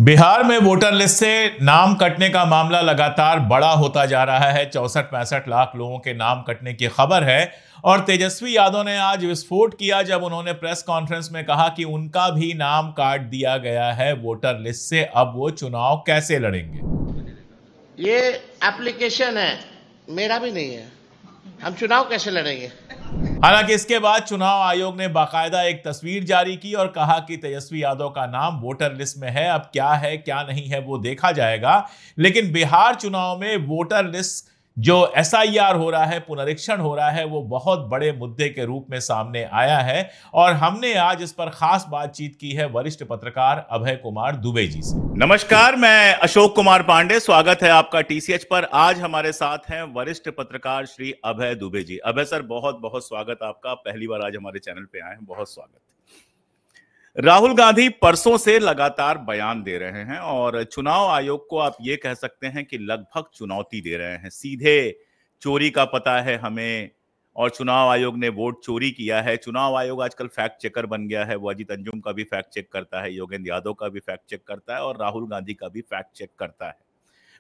बिहार में voter list से नाम कटने का मामला लगातार बड़ा होता जा रहा है। 64-65 लाख लोगों के नाम कटने की खबर है और तेजस्वी यादव ने आज विस्फोट किया जब उन्होंने प्रेस कॉन्फ्रेंस में कहा कि उनका भी नाम काट दिया गया है वोटर लिस्ट से। अब वो चुनाव कैसे लड़ेंगे? ये एप्लीकेशन है, मेरा भी नहीं है। हम चुनाव कैसे लड़ेंगे? हालांकि इसके बाद चुनाव आयोग ने बाकायदा एक तस्वीर जारी की और कहा कि तेजस्वी यादव का नाम वोटर लिस्ट में है। अब क्या है क्या नहीं है वो देखा जाएगा, लेकिन बिहार चुनाव में वोटर लिस्ट जो एसआईआर हो रहा है, पुनरीक्षण हो रहा है, वो बहुत बड़े मुद्दे के रूप में सामने आया है। और हमने आज इस पर खास बातचीत की है वरिष्ठ पत्रकार अभय कुमार दुबे जी से। नमस्कार, मैं अशोक कुमार पांडे, स्वागत है आपका टीसीएच पर। आज हमारे साथ हैं वरिष्ठ पत्रकार श्री अभय दुबे जी। अभय सर, बहुत बहुत स्वागत आपका, पहली बार आज हमारे चैनल पे आए हैं, बहुत स्वागत। राहुल गांधी परसों से लगातार बयान दे रहे हैं और चुनाव आयोग को आप ये कह सकते हैं कि लगभग चुनौती दे रहे हैं। सीधे चोरी का पता है हमें और चुनाव आयोग ने वोट चोरी किया है। चुनाव आयोग आजकल फैक्ट चेकर बन गया है, वो अजीत अंजुम का भी फैक्ट चेक करता है, योगेंद्र यादव का भी फैक्ट चेक करता है और राहुल गांधी का भी फैक्ट चेक करता है।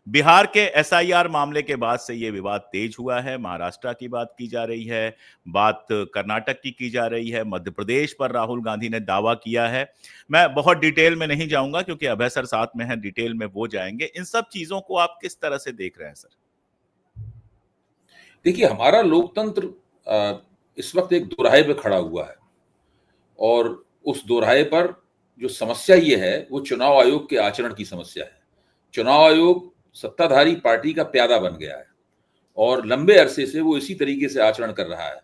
बिहार के एसआईआर मामले के बाद से ये विवाद तेज हुआ है। महाराष्ट्र की बात की जा रही है, बात कर्नाटक की जा रही है, मध्य प्रदेश पर राहुल गांधी ने दावा किया है। मैं बहुत डिटेल में नहीं जाऊंगा क्योंकि अभय सर साथ में हैं, डिटेल में वो जाएंगे। इन सब चीजों को आप किस तरह से देख रहे हैं सर? देखिए, हमारा लोकतंत्र इस वक्त एक दोराहे पे खड़ा हुआ है और उस दोराहे पर जो समस्या ये है वो चुनाव आयोग के आचरण की समस्या है। चुनाव आयोग सत्ताधारी पार्टी का प्यादा बन गया है और लंबे अरसे से वो इसी तरीके से आचरण कर रहा है।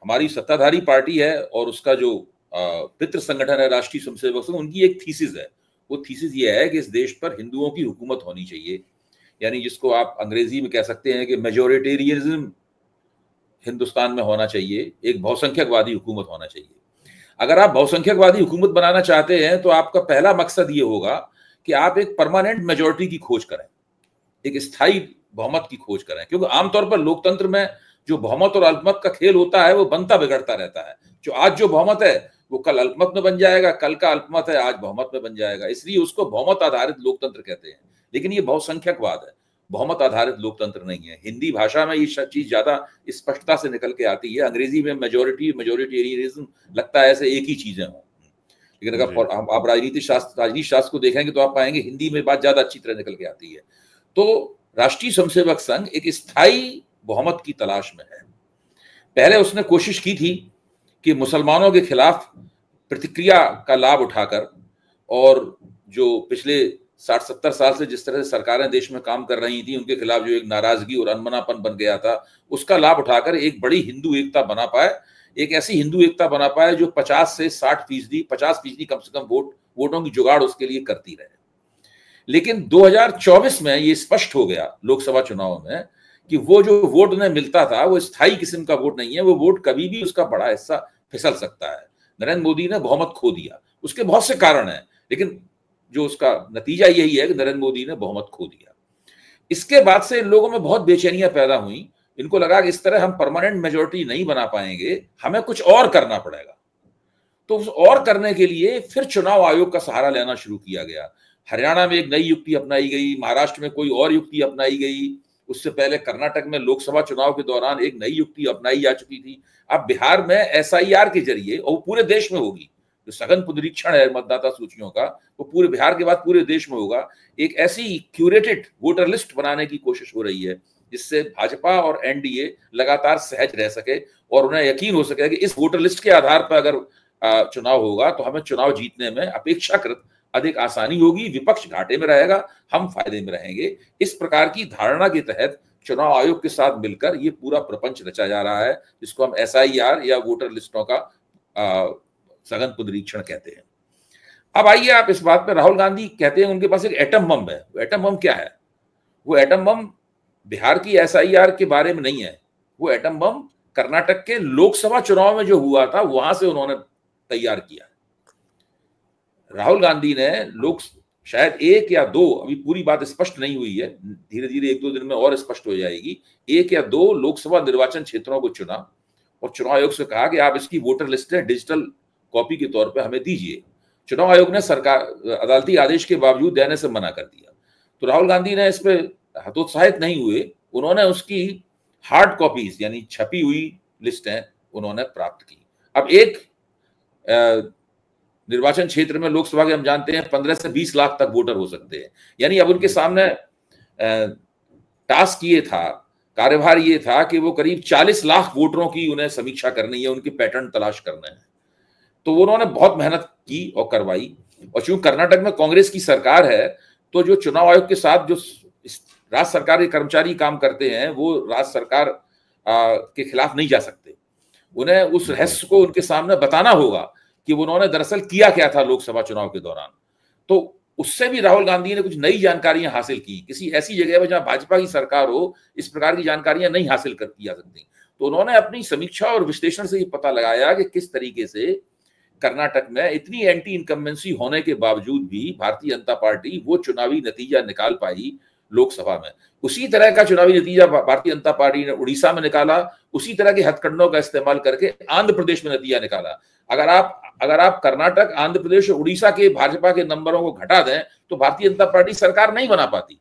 हमारी सत्ताधारी पार्टी है और उसका जो पितृ संगठन है राष्ट्रीय स्वयंसेवक संघ, उनकी एक थीसिस है। वो थीसिस ये है कि इस देश पर हिंदुओं की हुकूमत होनी चाहिए, यानी जिसको आप अंग्रेजी में कह सकते हैं कि मेजोरिटेरियनिज्म हिंदुस्तान में होना चाहिए, एक बहुसंख्यकवादी हुकूमत होना चाहिए। अगर आप बहुसंख्यकवादी हुकूमत बनाना चाहते हैं तो आपका पहला मकसद ये होगा कि आप एक परमानेंट मेजोरिटी की खोज करें, एक स्थायी बहुमत की खोज करें, क्योंकि आमतौर पर लोकतंत्र में जो बहुमत और अल्पमत का खेल होता है वो बनता बिगड़ता रहता है। जो आज जो बहुमत है वो कल अल्पमत में बन जाएगा, कल का अल्पमत है आज बहुमत में बन जाएगा। इसलिए उसको बहुमत आधारित लोकतंत्र कहते हैं, लेकिन ये बहुसंख्यकवाद है, बहुमत आधारित लोकतंत्र नहीं है। हिंदी भाषा में ये चीज ज्यादा स्पष्टता से निकल के आती है। अंग्रेजी में मेजोरिटेरियनिज्म लगता है ऐसे एक ही चीजें हों, लेकिन अगर आप राजनीति शास्त्र को देखेंगे तो आप पाएंगे हिंदी में बात ज्यादा अच्छी तरह निकल के आती है। तो राष्ट्रीय स्वयंसेवक संघ एक स्थायी बहुमत की तलाश में है। पहले उसने कोशिश की थी कि मुसलमानों के खिलाफ प्रतिक्रिया का लाभ उठाकर और जो पिछले 60-70 साल से जिस तरह से सरकारें देश में काम कर रही थी उनके खिलाफ जो एक नाराजगी और अनमनापन बन गया था, उसका लाभ उठाकर एक बड़ी हिंदू एकता बना पाए, एक ऐसी हिंदू एकता बना पाए जो 50 से 60%, 50% कम से कम वोटों की जुगाड़ उसके लिए करती रहे। लेकिन 2024 में ये स्पष्ट हो गया लोकसभा चुनाव में कि वो जो वोट उन्हें मिलता था वो स्थायी किस्म का वोट नहीं है। वो वोट कभी भी उसका बड़ा हिस्सा फिसल सकता है। नरेंद्र मोदी ने बहुमत खो दिया, उसके बहुत से कारण हैं, लेकिन जो उसका नतीजा यही है कि नरेंद्र मोदी ने बहुमत खो दिया। इसके बाद से इन लोगों में बहुत बेचैनियां पैदा हुई। इनको लगा कि इस तरह हम परमानेंट मेजोरिटी नहीं बना पाएंगे, हमें कुछ और करना पड़ेगा। तो उस और करने के लिए फिर चुनाव आयोग का सहारा लेना शुरू किया गया। हरियाणा में एक नई युक्ति अपनाई गई, महाराष्ट्र में कोई और युक्ति अपनाई गई, उससे पहले कर्नाटक में लोकसभा चुनाव के दौरान एक नई युक्ति अपनाई जा चुकी थी। अब बिहार में एसआईआर के जरिए, और पूरे देश में होगी, जो सघन पुनरीक्षण है मतदाता सूचियों का वो पूरे बिहार के बाद पूरे देश में होगा, एक ऐसी क्यूरेटेड वोटर लिस्ट बनाने की कोशिश हो रही है जिससे भाजपा और एनडीए लगातार सहज रह सके और उन्हें यकीन हो सके कि इस वोटर लिस्ट के आधार पर अगर चुनाव होगा तो हमें चुनाव जीतने में अपेक्षाकृत अधिक आसानी होगी, विपक्ष घाटे में रहेगा, हम फायदे में रहेंगे। इस प्रकार की धारणा के तहत चुनाव आयोग के साथ मिलकर ये पूरा प्रपंच रचा जा रहा है, जिसको हम एसआईआर या वोटर लिस्टों का सघन पुनरीक्षण कहते हैं। अब आइए आप इस बात पर, राहुल गांधी कहते हैं उनके पास एक एटम बम है। वो एटम बम क्या है? वो एटम बम बिहार की एसआईआर के बारे में नहीं है, वो एटम बम कर्नाटक के लोकसभा चुनाव में जो हुआ था वहां से उन्होंने तैयार किया। राहुल गांधी ने शायद 1 या 2, अभी पूरी बात स्पष्ट नहीं हुई है, धीरे धीरे 1-2 दिन में और स्पष्ट हो जाएगी, 1 या 2 लोकसभा निर्वाचन क्षेत्रों को चुना और चुनाव आयोग से कहा कि आप इसकी वोटर लिस्ट डिजिटल कॉपी के तौर पे हमें दीजिए। चुनाव आयोग ने सरकार अदालती आदेश के बावजूद देने से मना कर दिया। तो राहुल गांधी ने इस पे हतोत्साहित नहीं हुए, उन्होंने उसकी हार्ड कॉपीज यानी छपी हुई लिस्टें उन्होंने प्राप्त की। अब एक निर्वाचन क्षेत्र में लोकसभा के हम जानते हैं 15 से 20 लाख तक वोटर हो सकते हैं, यानी अब उनके सामने टास्क ये था, कार्यभार ये था कि वो करीब 40 लाख वोटरों की उन्हें समीक्षा करनी है, उनके पैटर्न तलाश करने हैं। तो उन्होंने बहुत मेहनत की और करवाई। और चूंकि कर्नाटक में कांग्रेस की सरकार है, तो जो चुनाव आयोग के साथ जो राज्य सरकार के कर्मचारी काम करते हैं वो राज्य सरकार के खिलाफ नहीं जा सकते। उन्हें उस रहस्य को उनके सामने बताना होगा कि उन्होंने दरअसल किया क्या था लोकसभा चुनाव के दौरान। तो उससे भी राहुल गांधी ने कुछ नई जानकारियां हासिल की। किसी ऐसी जगह पर जहां भाजपा की सरकार हो, इस प्रकार की जानकारियां नहीं हासिल कर की जा सकती। तो उन्होंने अपनी समीक्षा और विश्लेषण से ये पता लगाया कि किस तरीके से कर्नाटक में इतनी एंटी इनकम्बेंसी होने के बावजूद भी भारतीय जनता पार्टी वो चुनावी नतीजा निकाल पाई लोकसभा में। उसी तरह का चुनावी नतीजा भारतीय जनता पार्टी ने उड़ीसा में निकाला, उसी तरह के हथकंडों का इस्तेमाल करके आंध्र प्रदेश में नतीजा निकाला। अगर आप कर्नाटक, आंध्र प्रदेश और उड़ीसा के भाजपा के नंबरों को घटा दें तो भारतीय जनता पार्टी सरकार नहीं बना पाती।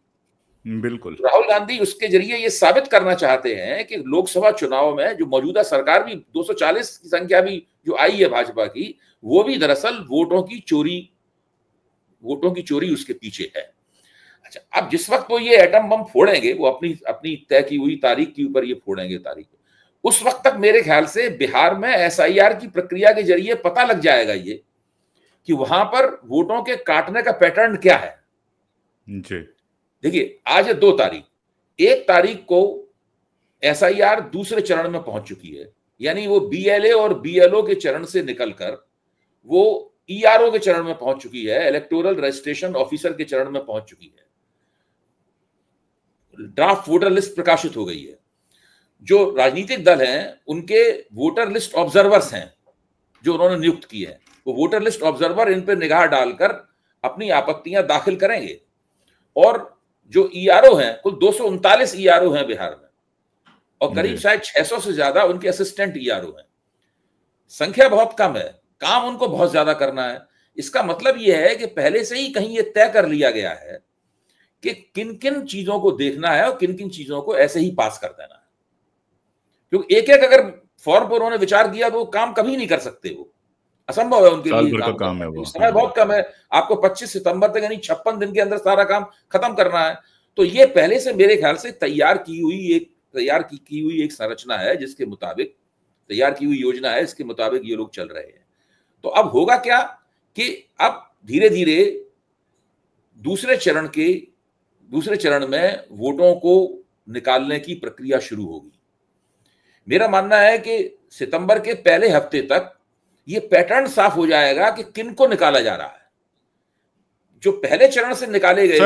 बिल्कुल। राहुल गांधी उसके जरिए ये साबित करना चाहते हैं कि लोकसभा चुनाव में जो मौजूदा सरकार भी 240 की संख्या भी जो आई है भाजपा की, वो भी दरअसल वोटों की चोरी उसके पीछे है। अच्छा, अब जिस वक्त वो ये एटम बम फोड़ेंगे, वो अपनी तय की हुई तारीख के ऊपर ये फोड़ेंगे तारीख, उस वक्त तक मेरे ख्याल से बिहार में SIR की प्रक्रिया के जरिए पता लग जाएगा ये कि वहां पर वोटों के काटने का पैटर्न क्या है। जी देखिए, आज है 2 तारीख, 1 तारीख को SIR दूसरे चरण में पहुंच चुकी है, यानी वो BLA और BLO के चरण से निकलकर वो ERO के चरण में पहुंच चुकी है, इलेक्टोरल रजिस्ट्रेशन ऑफिसर के चरण में पहुंच चुकी है। ड्राफ्ट वोटर लिस्ट प्रकाशित हो गई है। जो राजनीतिक दल हैं उनके वोटर लिस्ट ऑब्जर्वर्स हैं जो उन्होंने नियुक्त किए हैं, वो वोटर लिस्ट ऑब्जर्वर इन पर निगाह डालकर अपनी आपत्तियां दाखिल करेंगे। और जो ERO हैं, कुल 239 ERO हैं बिहार में, और करीब शायद 600 से ज्यादा उनके असिस्टेंट ERO हैं। संख्या बहुत कम है, काम उनको बहुत ज्यादा करना है। इसका मतलब यह है कि पहले से ही कहीं यह तय कर लिया गया है कि किन किन चीजों को देखना है और किन किन चीजों को ऐसे ही पास कर देना है। क्योंकि एक अगर फॉर्म पर उन्होंने विचार किया तो वो काम कभी नहीं कर सकते, वो असंभव है उनके लिए। काम है वो, समय बहुत कम है। आपको 25 सितंबर तक यानी 56 दिन के अंदर सारा काम खत्म करना है। तो ये पहले से मेरे ख्याल से तैयार की हुई एक संरचना है, जिसके मुताबिक तैयार की हुई योजना है, इसके मुताबिक ये लोग चल रहे हैं। तो अब होगा क्या कि अब धीरे धीरे दूसरे चरण में वोटों को निकालने की प्रक्रिया शुरू होगी। मेरा मानना है कि सितंबर के पहले हफ्ते तक ये पैटर्न साफ हो जाएगा कि किन को निकाला जा रहा है। जो पहले चरण से निकाले गए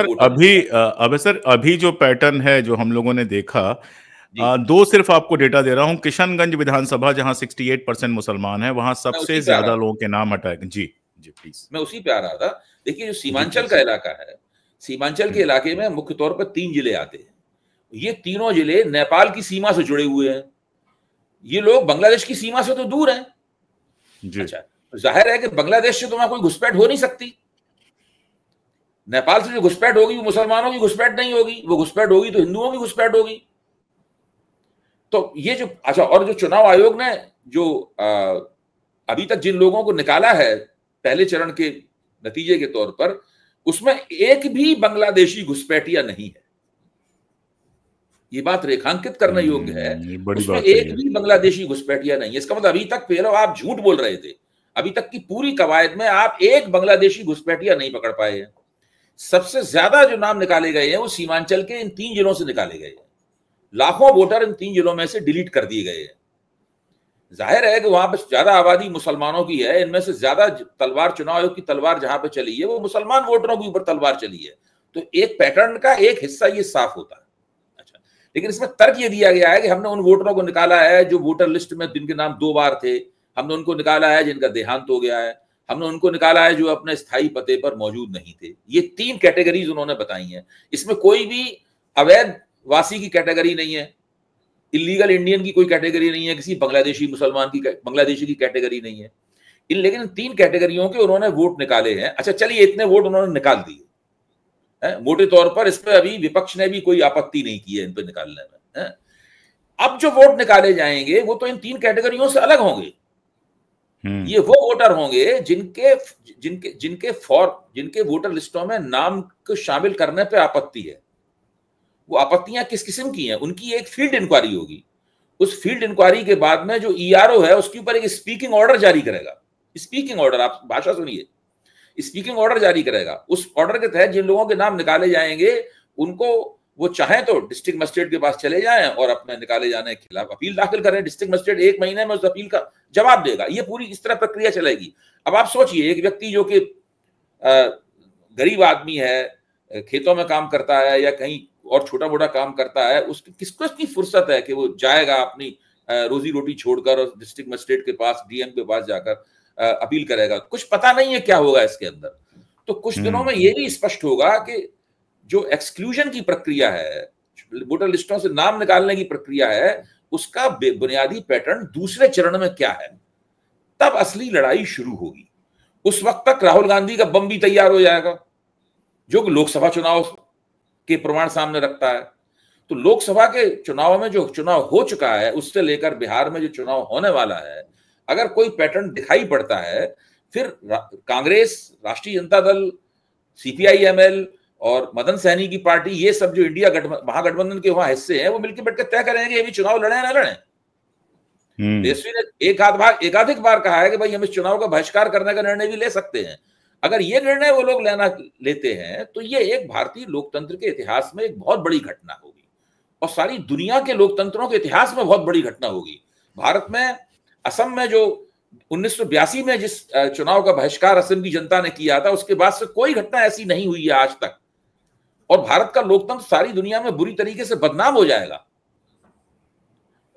सर, अभी जो पैटर्न है जो हम लोगों ने देखा, 2 सिर्फ आपको डेटा दे रहा हूं। किशनगंज विधानसभा जहां 68% मुसलमान है, वहां सबसे ज्यादा लोगों के नाम हटाए। जी प्लीज, मैं उसी पे आ रहा था। देखिए, जो सीमांचल का इलाका है, सीमांचल के इलाके में मुख्य तौर पर 3 जिले आते हैं। ये तीनों जिले नेपाल की सीमा से जुड़े हुए हैं। ये लोग बांग्लादेश की सीमा से तो दूर हैं। अच्छा, तो जाहिर है कि बांग्लादेश से तो वहां कोई घुसपैठ हो नहीं सकती। नेपाल से जो घुसपैठ होगी वो मुसलमानों की घुसपैठ नहीं होगी, वो घुसपैठ होगी तो हिंदुओं की घुसपैठ होगी। तो ये जो अच्छा, और जो चुनाव आयोग ने जो अभी तक जिन लोगों को निकाला है पहले चरण के नतीजे के तौर पर, उसमें एक भी बांग्लादेशी घुसपैठिया नहीं है। ये बात रेखांकित करने योग्य है। उसमें एक भी बांग्लादेशी घुसपैठिया नहीं है। इसका मतलब अभी तक पहले आप झूठ बोल रहे थे। अभी तक की पूरी कवायद में आप एक बांग्लादेशी घुसपैठिया नहीं पकड़ पाए हैं। सबसे ज्यादा जो नाम निकाले गए हैं वो सीमांचल के इन 3 जिलों से निकाले गए हैं। लाखों वोटर इन 3 जिलों में से डिलीट कर दिए गए हैं। जाहिर है कि वहां पर ज्यादा आबादी मुसलमानों की है। इनमें से ज्यादा तलवार, चुनाव आयोग की तलवार जहां पे चली है वो मुसलमान वोटरों के ऊपर तलवार चली है। तो एक पैटर्न का एक हिस्सा ये साफ होता है। अच्छा, लेकिन इसमें तर्क ये दिया गया है कि हमने उन वोटरों को निकाला है जो वोटर लिस्ट में जिनके नाम 2 बार थे, हमने उनको निकाला है जिनका देहांत हो गया है, हमने उनको निकाला है जो अपने स्थायी पते पर मौजूद नहीं थे। ये 3 कैटेगरीज उन्होंने बताई हैं। इसमें कोई भी अवैध वासी की कैटेगरी नहीं है, इलीगल इंडियन की कोई कैटेगरी नहीं है, किसी बांग्लादेशी की कैटेगरी नहीं है। लेकिन इन 3 कैटेगरियों के उन्होंने वोट निकाले हैं। अच्छा चलिए, इतने वोट उन्होंने निकाल दिए, मोटे तौर पर इस पे अभी विपक्ष ने भी कोई आपत्ति नहीं की है इन पे निकालने में। अब जो वोट निकाले जाएंगे वो तो इन 3 कैटेगरियों से अलग होंगे। ये वो वोटर होंगे जिनके वोटर लिस्टों में नाम को शामिल करने पे आपत्ति है। वो आपत्तियां किस किस्म की हैं, उनकी एक फील्ड इंक्वायरी होगी। उस फील्ड इंक्वायरी के बाद में जो ईआरओ है उसके ऊपर एक स्पीकिंग ऑर्डर जारी करेगा। स्पीकिंग ऑर्डर, आप भाषा सुनिए, स्पीकिंग ऑर्डर जारी करेगा। उस ऑर्डर के तहत जिन लोगों के नाम निकाले जाएंगे उनको वो चाहे तो डिस्ट्रिक्ट मजिस्ट्रेट के पास चले जाएं और अपने निकाले जाने के खिलाफ अपील दाखिल करें। डिस्ट्रिक्ट मजिस्ट्रेट 1 महीने में उस अपील का जवाब देगा। ये पूरी इस तरह प्रक्रिया चलेगी। अब आप सोचिए, एक व्यक्ति जो कि गरीब आदमी है, खेतों में काम करता है या कहीं और छोटा मोटा काम करता है, किसको इसकी फुर्सत है कि वो जाएगा अपनी रोजी रोटी छोड़कर और डिस्ट्रिक्ट मजिस्ट्रेट के पास, डीएम के पास जाकर अपील करेगा। कुछ पता नहीं है क्या होगा इसके अंदर। तो कुछ दिनों में ये भी स्पष्ट होगा कि जो एक्सक्लूजन की प्रक्रिया है, वोटर लिस्टों से नाम निकालने की प्रक्रिया है, उसका बुनियादी पैटर्न दूसरे चरण में क्या है। तब असली लड़ाई शुरू होगी। उस वक्त तक राहुल गांधी का बम भी तैयार हो जाएगा जो लोकसभा चुनाव के प्रमाण सामने रखता है। तो लोकसभा के चुनाव में जो चुनाव हो चुका है उससे लेकर बिहार में जो चुनाव होने वाला है, अगर कोई पैटर्न दिखाई पड़ता है, फिर कांग्रेस, राष्ट्रीय जनता दल, सीपीआई-एमएल और मदन सहनी की पार्टी, ये सब जो इंडिया महागठबंधन के वहां हिस्से हैं, वो मिलकर बैठकर तय करेंगे ये भी चुनाव लड़े ना लड़े। तेजस्वी ने एकाधिक बार कहा है कि भाई हम इस चुनाव का बहिष्कार करने का निर्णय भी ले सकते हैं। अगर ये निर्णय वो लोग लेते हैं तो ये एक भारतीय लोकतंत्र के इतिहास में एक बहुत बड़ी घटना होगी और सारी दुनिया के लोकतंत्रों के इतिहास में बहुत बड़ी घटना होगी। भारत में, असम में जो 1982 में जिस चुनाव का बहिष्कार असम की जनता ने किया था, उसके बाद से कोई घटना ऐसी नहीं हुई है आज तक। और भारत का लोकतंत्र सारी दुनिया में बुरी तरीके से बदनाम हो जाएगा।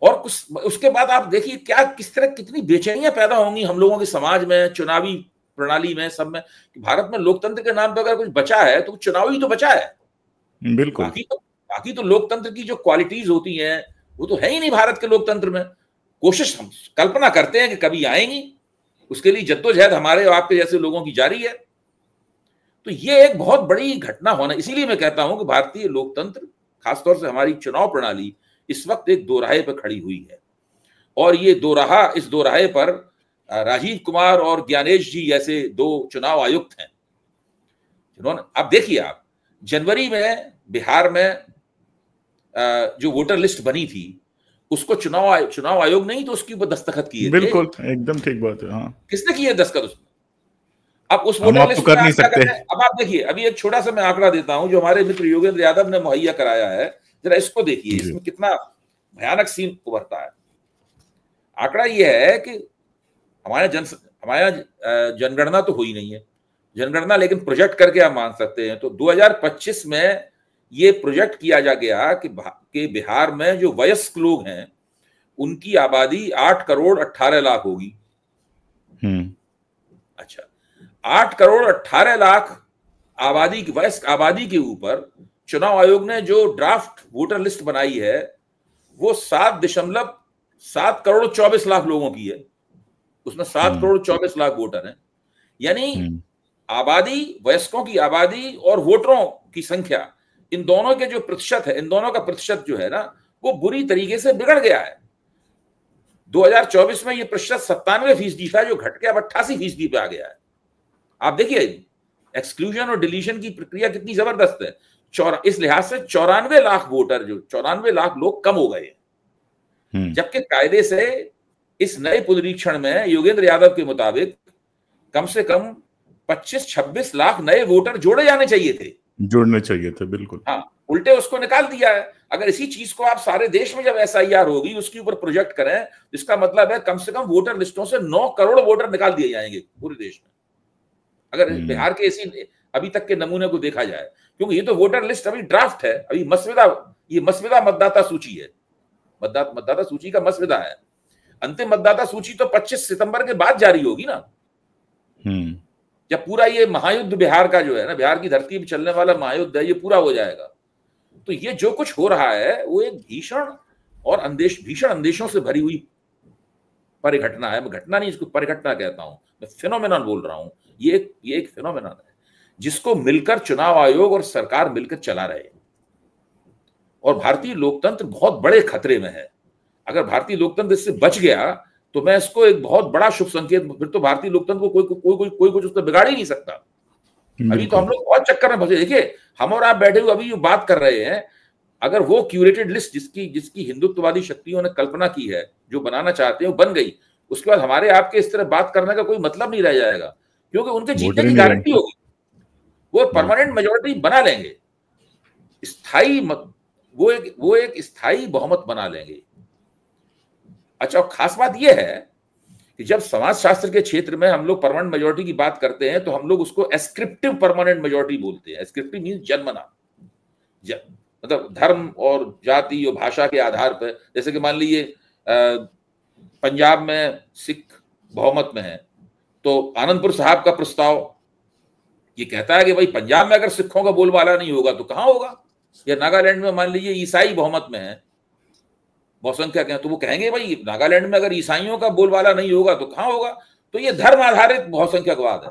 और उसके बाद आप देखिए क्या, किस तरह, कितनी बेचैनियां पैदा होंगी हम लोगों के समाज में, चुनावी प्रणाली में, सब में। भारत में लोकतंत्र के नाम पर अगर कुछ बचा है तो चुनाव ही तो बचा है। बिल्कुल। बाकी तो लोकतंत्र की जो क्वालिटीज होती हैं वो तो है ही नहीं भारत के लोकतंत्र में। कोशिश हम कल्पना करते हैं कि कभी आएंगी, उसके लिए जद्दोजहद हमारे और आपके जैसे लोगों की जारी है। तो ये एक बहुत बड़ी घटना होना, इसीलिए मैं कहता हूं कि भारतीय लोकतंत्र, खासतौर से हमारी चुनाव प्रणाली, इस वक्त एक दोराहे पर खड़ी हुई है। और ये इस दोराहे पर राजीव कुमार और ज्ञानेश जी जैसे 2 चुनाव आयुक्त हैं जिन्होंने, अब देखिए आप, जनवरी में बिहार में जो वोटर लिस्ट बनी थी उसको चुनाव आयोग नहीं तो उसके ऊपर दस्तखत किए। बिल्कुल, एकदम ठीक बात है। हाँ, किसने किए दस्तखत उसमें? अब उस वोटर लिस्ट कर नहीं सकते। अब आप देखिए, अभी एक छोटा सा मैं आंकड़ा देता हूं जो हमारे मित्र योगेंद्र यादव ने मुहैया कराया है, जरा इसको देखिए, इसमें कितना भयानक सीन उभरता है। आंकड़ा यह है कि हमारे जनगणना तो हुई नहीं है, जनगणना लेकिन प्रोजेक्ट करके आप मान सकते हैं। तो 2025 में ये प्रोजेक्ट किया जा गया कि बिहार में जो वयस्क लोग हैं उनकी आबादी 8 करोड़ 18 लाख होगी। अच्छा, 8 करोड़ 18 लाख वयस्क आबादी के ऊपर चुनाव आयोग ने जो ड्राफ्ट वोटर लिस्ट बनाई है वो 7 करोड़ 24 लाख लोगों की है। उसमें 7 करोड़ 24 लाख वोटर हैं। यानी आबादी, वयस्कों की आबादी और वोटरों की संख्या, इन दोनों के जो प्रतिशत है, इन दोनों का प्रतिशत जो है ना, वो बुरी तरीके से बिगड़ गया है। 2024 में ये प्रतिशत 97% था जो घट के अब 88% पे आ गया है। आप देखिए एक्सक्लूजन और डिलीशन की प्रक्रिया कितनी जबरदस्त है। इस लिहाज से 94 लाख वोटर, जो 94 लाख लोग कम हो गए, जबकि कायदे से इस नए पुनरीक्षण में योगेंद्र यादव के मुताबिक कम से कम 25-26 लाख नए वोटर जोड़ने चाहिए थे। बिल्कुल। हाँ, उल्टे उसको निकाल दिया है। अगर इसी चीज को आप सारे देश में जब एसआईआर होगी उसके ऊपर प्रोजेक्ट करें, इसका मतलब है कम से कम वोटर लिस्टों से 9 करोड़ वोटर निकाल दिए जाएंगे पूरे देश में, अगर बिहार के इसी अभी तक के नमूने को देखा जाए। क्योंकि ये तो वोटर लिस्ट अभी ड्राफ्ट है, अभी मसविदा मतदाता सूची है, मतदाता सूची का मसविदा है। अंतिम मतदाता सूची तो 25 सितंबर के बाद जारी होगी ना, जब पूरा ये महायुद्ध बिहार का जो है ना, बिहार की धरती पर चलने वाला महायुद्ध है, ये पूरा हो जाएगा। तो ये जो कुछ हो रहा है वो एक भीषण अंदेशों से भरी हुई परिघटना है, मैं घटना नहीं इसको परिघटना कहता हूं, मैं फिनोमेनन बोल रहा हूं। ये एक फिनोमेनन है जिसको मिलकर चुनाव आयोग और सरकार मिलकर चला रहे हैं। और भारतीय लोकतंत्र बहुत बड़े खतरे में है। अगर भारतीय लोकतंत्र इससे बच गया तो मैं इसको एक बहुत बड़ा शुभ संकेत, फिर तो भारतीय लोकतंत्र को कोई कुछ उसको बिगाड़ ही नहीं सकता। अभी तो हम लोग बहुत चक्कर में फंसे। देखिए, हम और आप बैठे हुए अभी बात कर रहे हैं, अगर वो क्यूरेटेड लिस्ट जिसकी हिंदुत्ववादी शक्तियों ने कल्पना की है, जो बनाना चाहते हैं, वो बन गई, उसके बाद हमारे आपके इस तरह बात करने का कोई मतलब नहीं रह जाएगा, क्योंकि उनके जीतने की गारंटी होगी। वो परमानेंट मेजोरिटी बना लेंगे, स्थायी वो एक स्थायी बहुमत बना लेंगे। अच्छा, खास बात यह है कि जब समाजशास्त्र के क्षेत्र में हम लोग परमानेंट मेजोरिटी की बात करते हैं तो हम लोग उसको एस्क्रिप्टिव परमानेंट मेजोरिटी बोलते हैं। एस्क्रिप्टिव मींस जन्मना, मतलब धर्म और जाति और भाषा के आधार पर। जैसे कि मान लीजिए पंजाब में सिख बहुमत में है, तो आनंदपुर साहब का प्रस्ताव ये कहता है कि भाई पंजाब में अगर सिखों का बोलबाला नहीं होगा तो कहां होगा। या नागालैंड में मान लीजिए ईसाई बहुमत में है, बहुसंख्यक हैं, तो वो कहेंगे भाई नागालैंड में अगर ईसाइयों का बोलबाला नहीं होगा तो कहां होगा। तो ये धर्म आधारित बहुसंख्यकवाद है,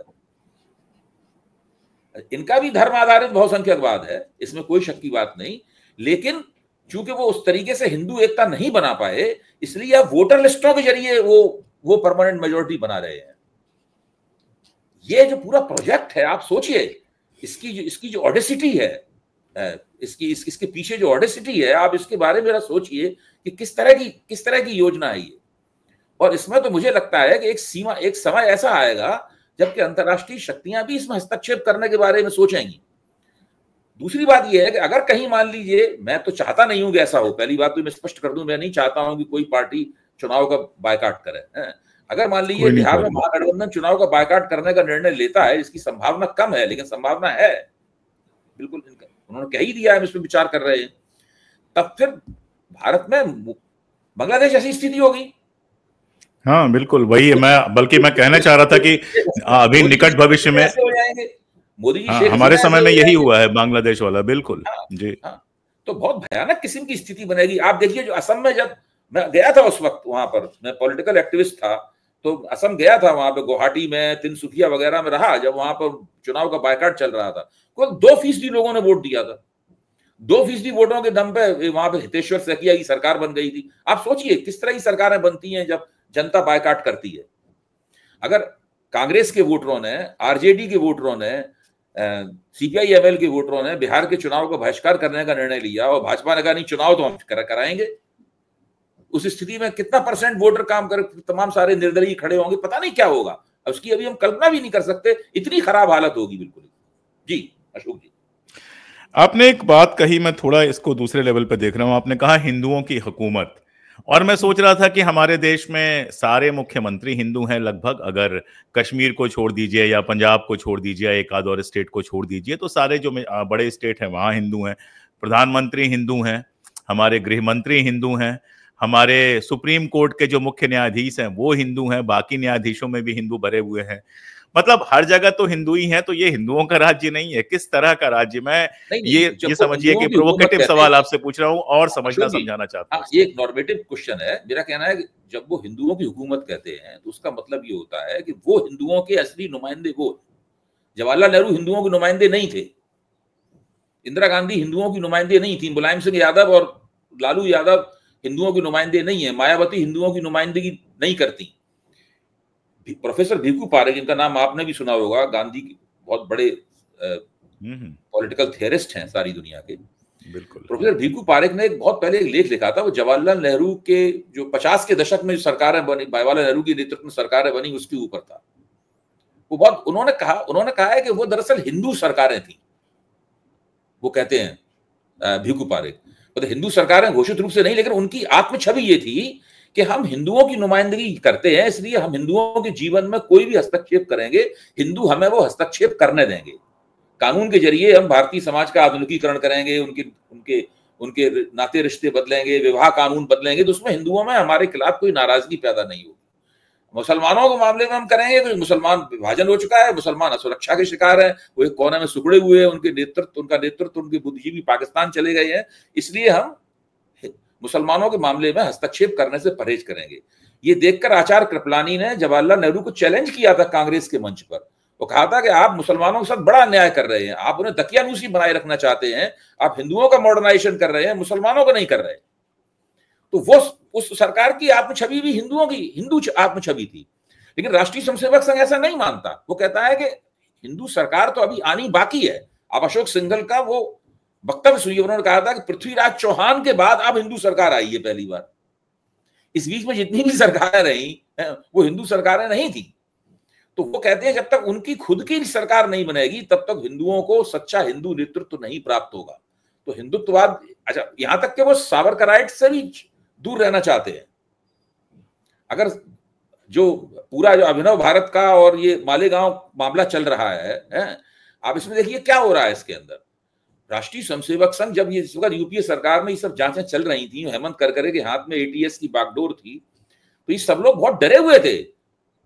इनका भी धर्म आधारित बहुसंख्यकवाद है, इसमें कोई शक की बात नहीं। लेकिन चूंकि वो उस तरीके से हिंदू एकता नहीं बना पाए, इसलिए अब वोटर लिस्टों के जरिए वो परमानेंट मेजोरिटी बना रहे हैं। ये जो पूरा प्रोजेक्ट है, आप सोचिए, इसकी जो ऑडेसिटी है, इसके पीछे जो ऑडेसिटी है, आप इसके बारे में सोचिए कि किस तरह की योजना है ये। और इसमें तो मुझे लगता है कि एक समय ऐसा आएगा जबकि अंतर्राष्ट्रीय शक्तियां भी इसमें हस्तक्षेप करने के बारे में सोचेंगी। दूसरी बात यह है कि अगर कहीं मान लीजिए, मैं तो चाहता नहीं हूं कि ऐसा हो, पहली बात तो मैं स्पष्ट कर दूं, मैं नहीं चाहता हूं कि कोई पार्टी चुनाव का बायकॉट करे। अगर मान लीजिए बिहार में महागठबंधन चुनाव का बायकॉट करने का निर्णय लेता है, इसकी संभावना कम है लेकिन संभावना है, बिल्कुल उन्होंने कह ही दिया है, हम इस पर विचार कर रहे हैं, तब फिर भारत में बांग्लादेश ऐसी स्थिति होगी। हाँ बिल्कुल, वही बल्कि मैं कहना चाह रहा था कि अभी निकट भविष्य में मोदी जी, हमारे समय में यही हुआ है बांग्लादेश वाला। बिल्कुल जी। तो बहुत भयानक किस्म की स्थिति बनेगी। आप देखिए, जो असम में, जब मैं गया था उस वक्त, वहां पर मैं पॉलिटिकल एक्टिविस्ट था, तो असम गया था, वहां पे गुवाहाटी में, तिनसुकिया वगैरह में रहा, जब वहां पर चुनाव का बायकॉट चल रहा था। केवल 2% लोगों ने वोट दिया था। 2% वोटों के दम पे वहां पे हितेश्वर सैकिया की सरकार बन गई थी। आप सोचिए किस तरह की सरकारें बनती हैं जब जनता बायकॉट करती है। अगर कांग्रेस के वोटरों ने, आरजेडी के वोटरों ने, सीपीआई-एमएल के वोटरों ने बिहार के चुनाव को बहिष्कार करने का निर्णय लिया और भाजपा ने कहा नहीं, चुनाव तो हम कराएंगे, उस स्थिति में कितना % वोटर काम कर, तमाम सारे निर्दलीय खड़े होंगे, पता नहीं क्या होगा। उसकी अभी हम कल्पना भी नहीं कर सकते, इतनी खराब हालत होगी। बिल्कुल जी। अशोक जी, आपने एक बात कही, मैं थोड़ा इसको दूसरे लेवल पे देख रहा हूं। आपने कहा हिंदुओं की हुकूमत, और मैं सोच रहा था कि हमारे देश में सारे मुख्यमंत्री हिंदू हैं लगभग। अगर कश्मीर को छोड़ दीजिए या पंजाब को छोड़ दीजिए, एक आध और स्टेट को छोड़ दीजिए, तो सारे जो बड़े स्टेट हैं वहाँ हिंदू हैं। प्रधानमंत्री हिंदू हैं, हमारे गृह मंत्री हिंदू हैं, हमारे सुप्रीम कोर्ट के जो मुख्य न्यायाधीश हैं वो हिंदू हैं, बाकी न्यायाधीशों में भी हिंदू भरे हुए हैं। मतलब हर जगह तो हिंदू ही हैं। तो ये हिंदुओं का राज्य नहीं है, किस तरह का राज्य? मैं ये समझिए कि प्रोवोकेटिव सवाल आपसे पूछ रहा हूँ और समझाना चाहता हूँ। ये एक नॉर्मेटिव क्वेश्चन है। मेरा कहना है कि जब वो हिंदुओं की हुकूमत कहते हैं तो उसका मतलब ये होता है कि वो हिंदुओं के असली नुमाइंदे वो। जवाहरलाल नेहरू हिंदुओं के नुमाइंदे नहीं थे, इंदिरा गांधी हिंदुओं की नुमाइंदे नहीं थी, मुलायम सिंह यादव और लालू यादव हिंदुओं के नुमाइंदे नहीं है, मायावती हिंदुओं की नुमाइंदगी नहीं करती। प्रोफेसर भीखू पारेख, जिनका नाम आपने भी सुना होगा, गांधी के बहुत बड़े पॉलिटिकल थियरिस्ट हैं सारी दुनिया के। बिल्कुल। प्रोफेसर भीखू पारेख ने एक बहुत पहले एक लेख लिखा था, वो जवाहरलाल नेहरू के जो 50 के दशक में जो सरकारें बनी, जवाहरलाल नेहरू की नेतृत्व में सरकारें बनी, उसके ऊपर था वो। बहुत उन्होंने कहा है कि वो दरअसल हिंदू सरकारें थी। वो कहते हैं भीखू पारेख, मतलब हिंदू सरकारें घोषित रूप से नहीं, लेकिन उनकी आत्म छवि ये थी कि हम हिंदुओं की नुमाइंदगी करते हैं, इसलिए हम हिंदुओं के जीवन में कोई भी हस्तक्षेप करेंगे, हिंदू हमें वो हस्तक्षेप करने देंगे। कानून के जरिए हम भारतीय समाज का आधुनिकीकरण करेंगे, उनके नाते रिश्ते बदलेंगे, विवाह कानून बदलेंगे, तो उसमें हिंदुओं में हमारे खिलाफ कोई नाराजगी पैदा नहीं होगी। मुसलमानों के मामले में हम करेंगे तो मुसलमान विभाजन हो चुका है, मुसलमान असुरक्षा के शिकार है, वो एक कोने में सुखड़े हुए हैं, उनका नेतृत्व उनके बुद्धिजीवी पाकिस्तान चले गए हैं, इसलिए हम मुसलमानों के मामले में हस्तक्षेप करने से परहेज करेंगे। ये देखकर आचार्य कृपलानी ने जवाहरलाल नेहरू को चैलेंज किया था कांग्रेस के मंच पर। वो कहा था कि आप मुसलमानों के साथ बड़ा अन्याय कर रहे हैं, आप उन्हें दकियानूसी बनाए रखना चाहते हैं, आप हिंदुओं का मॉडर्नाइजेशन कर रहे हैं, मुसलमानों का नहीं कर रहे। तो वो उस सरकार की आत्मछवि भी हिंदुओं की हिंदू आत्मछवि थी। लेकिन राष्ट्रीय स्वयंसेवक संघ ऐसा नहीं मानता। वो कहता है कि हिंदू सरकार तो अभी आनी बाकी है। आप अशोक सिंघल का वो वक्तव्य सुनिए, उन्होंने कहा था कि पृथ्वीराज चौहान के बाद अब हिंदू सरकार आई है पहली बार। इस बीच में जितनी भी सरकारें रही वो हिंदू सरकारें नहीं थी। तो वो कहते हैं जब तक उनकी खुद की सरकार नहीं बनेगी तब तक हिंदुओं को सच्चा हिंदू नेतृत्व नहीं प्राप्त होगा। तो हिंदुत्ववाद, अच्छा, यहां तक कि वो सावरकराइट से भी दूर रहना चाहते हैं। अगर जो पूरा जो अभिनव भारत का और ये मालेगांव मामला चल रहा है, आप इसमें देखिए क्या हो रहा है इसके अंदर। राष्ट्रीय स्वयंसेवक संघ, जब ये इस वक्त यूपीए सरकार में ये सब जांचें चल रही थी, हेमंत करकरे के हाथ में एटीएस की बागडोर थी, तो ये सब लोग बहुत डरे हुए थे।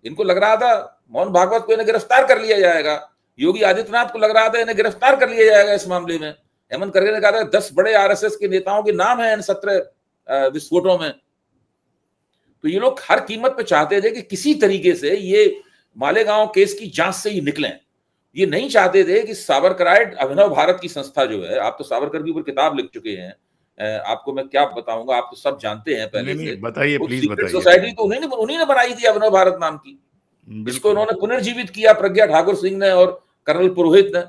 इनको लग रहा था मोहन भागवत को इन्हें गिरफ्तार कर लिया जाएगा, योगी आदित्यनाथ को लग रहा था इन्हें गिरफ्तार कर लिया जाएगा इस मामले में। हेमंत करकरे ने कहा था 10 बड़े आरएसएस के नेताओं के नाम है इन 17 विस्फोटों में। तो ये लोग हर कीमत पे चाहते थे कि किसी तरीके से ये मालेगांव केस की जांच से ही निकलें। ये नहीं चाहते थे कि सावरकराइट अभिनव भारत की संस्था जो है, आप तो सावरकर के ऊपर किताब लिख चुके हैं, आपको मैं क्या बताऊंगा, आप तो सब जानते हैं पहले से। बताइए, प्लीज बताइए। सोसाइटी तो उन्हीं ने बनाई थी अभिनव भारत नाम की, जिसको उन्होंने पुनर्जीवित किया प्रज्ञा ठाकुर सिंह ने और कर्नल पुरोहित ने।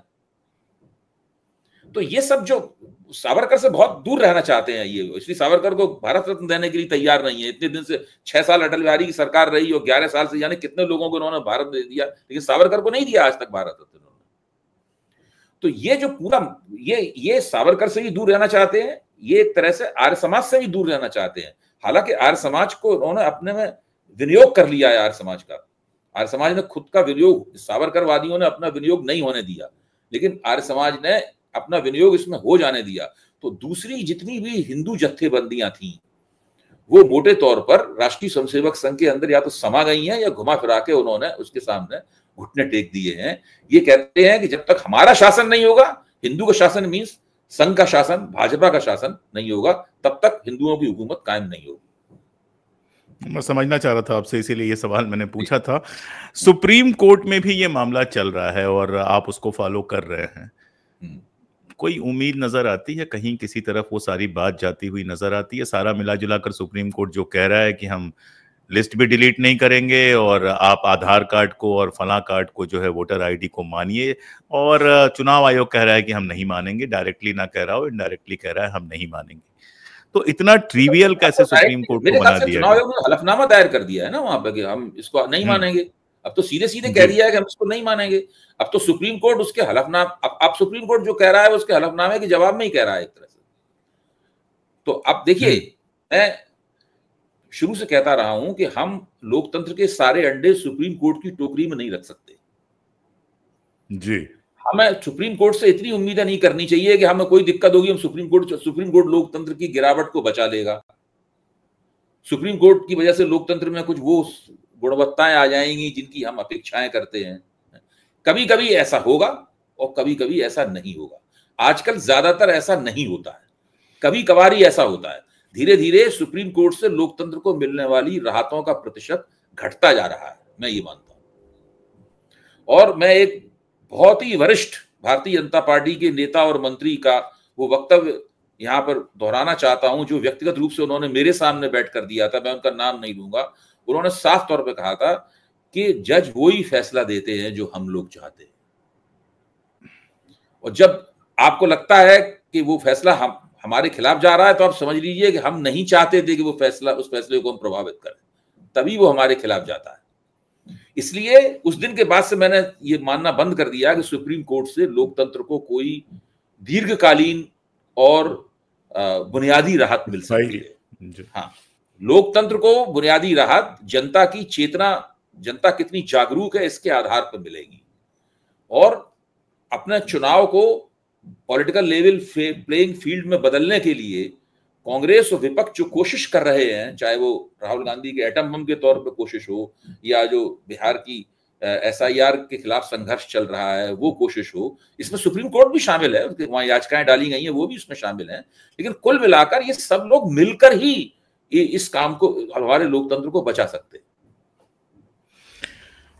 तो ये सब जो सावरकर से बहुत दूर रहना चाहते हैं ये, इसलिए सावरकर को भारत रत्न देने के लिए तैयार नहीं है। इतने दिन से 6 साल अटल बिहारी की सरकार रही और 11 साल से यानी कितने लोगों को उन्होंने भारत दे दिया, लेकिन सावरकर को नहीं दिया आज तक भारत रत्न उन्होंने। तो ये जो पूरा ये सावरकर से भी दूर रहना चाहते हैं, ये एक तरह से आर्य समाज से भी दूर रहना चाहते हैं। हालांकि आर्य समाज को उन्होंने अपने में विनियोग कर लिया है। आर्य समाज का, आर्य समाज ने खुद का विनियोग, सावरकरवादियों ने अपना विनियोग नहीं होने दिया, लेकिन आर्य समाज ने अपना विनियोग इसमें हो जाने दिया। तो दूसरी जितनी भी हिंदू जत्थेबंदियां थी वो मोटे तौर पर राष्ट्रीय स्वयंसेवक संघ के अंदर या तो समा गई हैं या घुमा फिरा के उन्होंने उसके सामने घुटने टेक दिए हैं। ये कहते हैं कि जब तक हमारा शासन नहीं होगा, हिंदू का शासन मीन्स संघ का शासन, भाजपा का शासन नहीं होगा, तब तक हिंदुओं की हुकूमत कायम नहीं होगी। मैं समझना चाह रहा था आपसे, इसीलिए ये सवाल मैंने पूछा था। सुप्रीम कोर्ट में भी ये मामला चल रहा है और आप उसको फॉलो कर रहे हैं। कोई उम्मीद नजर आती है कहीं किसी तरफ वो सारी बात जाती हुई नजर आती है? सारा मिला जुला कर सुप्रीम कोर्ट जो कह रहा है कि हम लिस्ट भी डिलीट नहीं करेंगे और आप आधार कार्ड को और फला कार्ड को जो है वोटर आईडी को मानिए, और चुनाव आयोग कह रहा है कि हम नहीं मानेंगे, डायरेक्टली ना कह रहा हो इनडायरेक्टली कह रहा है हम नहीं मानेंगे। तो इतना ट्रिवियल कैसे सुप्रीम कोर्ट को बना दिया? चुनाव आयोग ने हलफनामा दायर कर दिया है ना वहां पे कि हम इसको नहीं मानेंगे। अब तो सीधे सीधे कह दिया है कि हम इसको नहीं मानेंगे। अब तो सुप्रीम कोर्ट उसके हलफनामा, अब सुप्रीम कोर्ट जो कह रहा है वो उसके हलफनामे के जवाब में ही कह रहा है एक तरह से। तो अब देखिए, मैं शुरू से कहता रहा हूं कि हम लोकतंत्र के सारे अंडे सुप्रीम कोर्ट की टोकरी में नहीं रख सकते जी। हमें सुप्रीम कोर्ट से इतनी उम्मीदें नहीं करनी चाहिए कि हमें कोई दिक्कत होगी हम सुप्रीम कोर्ट लोकतंत्र की गिरावट को बचा लेगा। सुप्रीम कोर्ट की वजह से लोकतंत्र में कुछ वो गुणवत्ताएं आ जाएंगी जिनकी हम अपेक्षाएं करते हैं। कभी कभी ऐसा होगा और कभी कभी ऐसा नहीं होगा। आजकल ज्यादातर ऐसा नहीं होता है, कभी कभार ही ऐसा होता है। धीरे धीरे सुप्रीम कोर्ट से लोकतंत्र को मिलने वाली राहतों का प्रतिशत घटता जा रहा है, मैं ये मानता हूं। और मैं एक बहुत ही वरिष्ठ भारतीय जनता पार्टी के नेता और मंत्री का वो वक्तव्य यहां पर दोहराना चाहता हूं, जो व्यक्तिगत रूप से उन्होंने मेरे सामने बैठ कर दिया था, मैं उनका नाम नहीं लूंगा। उन्होंने साफ तौर पे कहा था कि जज वही फैसला देते हैं जो हम लोग चाहते हैं, और जब आपको लगता है कि वो फैसला हमारे खिलाफ जा रहा है तो आप समझ लीजिए कि हम नहीं चाहते थे कि वो फैसला, उस फैसले को हम प्रभावित करें, तभी वो हमारे खिलाफ जाता है। इसलिए उस दिन के बाद से मैंने ये मानना बंद कर दिया कि सुप्रीम कोर्ट से लोकतंत्र को कोई दीर्घकालीन और बुनियादी राहत मिल सकती है। हाँ, लोकतंत्र को बुनियादी राहत जनता की चेतना, जनता कितनी जागरूक है इसके आधार पर मिलेगी। और अपने चुनाव को पॉलिटिकल लेवल प्लेइंग फील्ड में बदलने के लिए कांग्रेस और विपक्ष जो कोशिश कर रहे हैं, चाहे वो राहुल गांधी के एटम बम के तौर पर कोशिश हो या जो बिहार की SIR के खिलाफ संघर्ष चल रहा है वो कोशिश हो, इसमें सुप्रीम कोर्ट भी शामिल है, वहां याचिकाएं डाली गई हैं वो भी इसमें शामिल हैं। लेकिन कुल मिलाकर ये सब लोग मिलकर ही इस काम को, हमारे लोकतंत्र को बचा सकते हैं।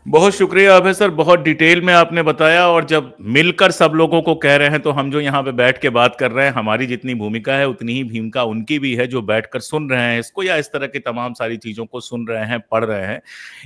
बहुत शुक्रिया अभय सर, बहुत डिटेल में आपने बताया। और जब मिलकर सब लोगों को कह रहे हैं तो हम जो यहाँ पे बैठ के बात कर रहे हैं, हमारी जितनी भूमिका है उतनी ही भूमिका उनकी भी है जो बैठकर सुन रहे हैं इसको, या इस तरह की तमाम सारी चीजों को सुन रहे हैं, पढ़ रहे हैं।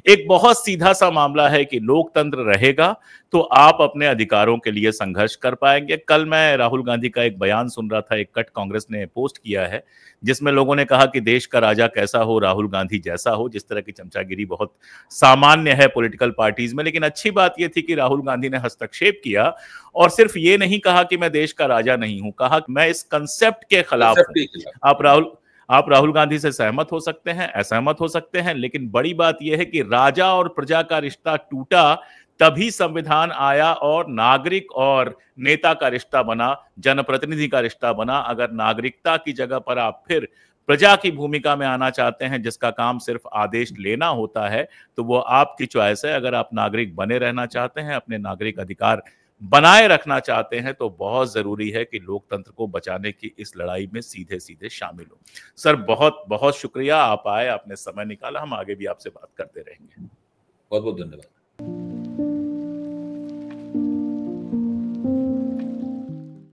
एक बहुत सीधा सा मामला है कि लोकतंत्र रहेगा तो आप अपने अधिकारों के लिए संघर्ष कर पाएंगे। कल मैं राहुल गांधी का एक बयान सुन रहा था, एक कट कांग्रेस ने पोस्ट किया है जिसमें लोगों ने कहा कि देश का राजा कैसा हो, राहुल गांधी जैसा हो। जिस तरह की चमचागिरी बहुत सामान्य है पॉलिटिकल पार्टीज में, लेकिन अच्छी बात यह थी कि राहुल गांधी ने हस्तक्षेप किया और सिर्फ ये नहीं कहा कि मैं देश का राजा नहीं हूं, कहा कि मैं इस कंसेप्ट के खिलाफ हूं। आप राहुल गांधी से सहमत हो सकते हैं, असहमत हो सकते हैं, लेकिन बड़ी बात यह है कि राजा और प्रजा का रिश्ता टूटा तभी संविधान आया और नागरिक और नेता का रिश्ता बना, जनप्रतिनिधि का रिश्ता बना। अगर नागरिकता की जगह पर आप फिर प्रजा की भूमिका में आना चाहते हैं जिसका काम सिर्फ आदेश लेना होता है, तो वो आपकी चॉइस है। अगर आप नागरिक बने रहना चाहते हैं, अपने नागरिक अधिकार बनाए रखना चाहते हैं, तो बहुत जरूरी है कि लोकतंत्र को बचाने की इस लड़ाई में सीधे सीधे शामिल हो। सर बहुत बहुत शुक्रिया, आप आए, आपने समय निकाला, हम आगे भी आपसे बात करते रहेंगे। बहुत बहुत धन्यवाद।